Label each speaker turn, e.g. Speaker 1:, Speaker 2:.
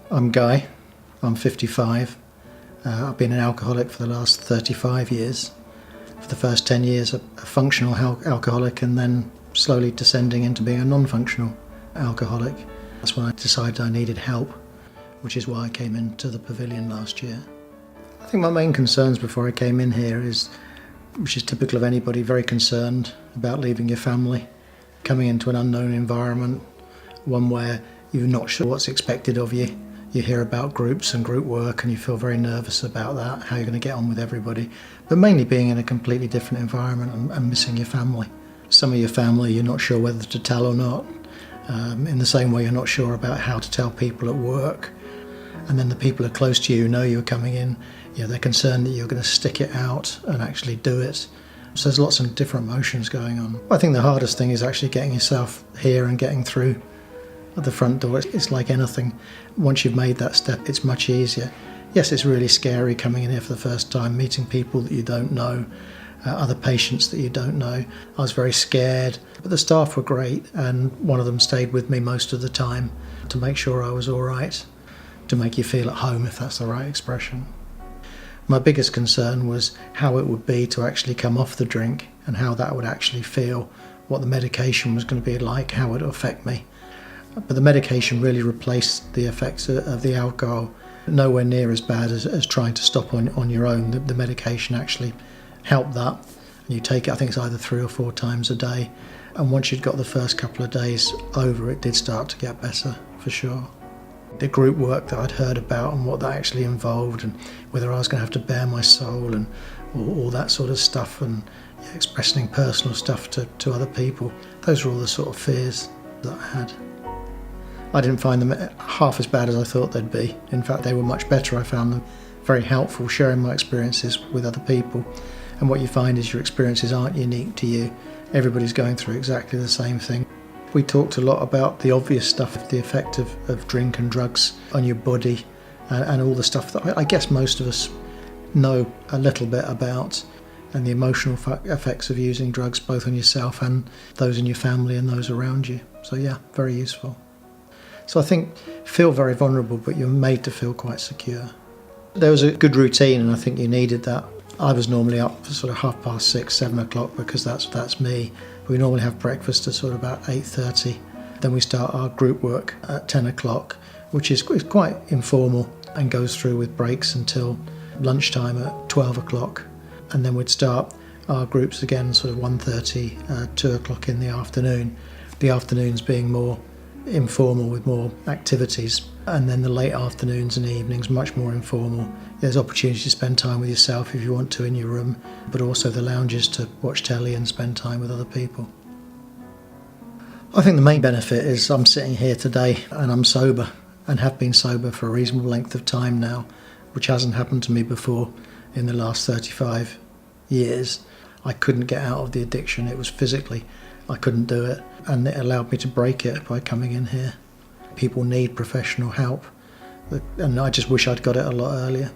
Speaker 1: I'm Guy, I'm 55. I've been an alcoholic for the last 35 years. For the first 10 years a functional alcoholic, and then slowly descending into being a non-functional alcoholic. That's when I decided I needed help, which is why I came into the Pavilion last year. I think my main concerns before I came in here which is typical of anybody, very concerned about leaving your family, coming into an unknown environment, one where you're not sure what's expected of you. You hear about groups and group work and you feel very nervous about that, how you're going to get on with everybody, but mainly being in a completely different environment and missing your family. Some of your family you're not sure whether to tell or not, in the same way you're not sure about how to tell people at work. And then the people who are close to you who know you're coming in, they're concerned that you're going to stick it out and actually do it. So there's lots of different emotions going on. I think the hardest thing is actually getting yourself here and getting through at the front door. It's like anything. Once you've made that step, it's much easier. Yes, it's really scary coming in here for the first time, meeting people that you don't know, other patients that you don't know. I was very scared, but the staff were great, and one of them stayed with me most of the time to make sure I was all right, to make you feel at home, if that's the right expression. My biggest concern was how it would be to actually come off the drink and how that would actually feel, what the medication was going to be like, how it would affect me. But the medication really replaced the effects of the alcohol. Nowhere near as bad as trying to stop on your own. The medication actually helped that. And you take it, I think it's either 3 or 4 times a day. And once you'd got the first couple of days over, it did start to get better, for sure. The group work that I'd heard about and what that actually involved, and whether I was going to have to bare my soul and all that sort of stuff, and expressing personal stuff to other people, those were all the sort of fears that I had. I didn't find them half as bad as I thought they'd be. In fact, they were much better. I found them very helpful, sharing my experiences with other people. And what you find is your experiences aren't unique to you. Everybody's going through exactly the same thing. We talked a lot about the obvious stuff, the effect of drink and drugs on your body, and all the stuff that I guess most of us know a little bit about, and the emotional effects of using drugs both on yourself and those in your family and those around you. So yeah, very useful. So I think feel very vulnerable, but you're made to feel quite secure. There was a good routine, and I think you needed that. I was normally up for sort of 6:30, 7 o'clock, because that's me. We normally have breakfast at sort of about 8:30. Then we start our group work at 10 o'clock, which is quite informal and goes through with breaks until lunchtime at 12 o'clock. And then we'd start our groups again sort of 1:30, 2 o'clock in the afternoon. The afternoons being more informal with more activities, and then the late afternoons and evenings much more informal. There's opportunity to spend time with yourself if you want to in your room, but also the lounges to watch telly and spend time with other people. I think the main benefit is I'm sitting here today and I'm sober, and have been sober for a reasonable length of time now, which hasn't happened to me before in the last 35 years. I couldn't get out of the addiction. It was physically, I couldn't do it, and it allowed me to break it by coming in here. People need professional help, and I just wish I'd got it a lot earlier.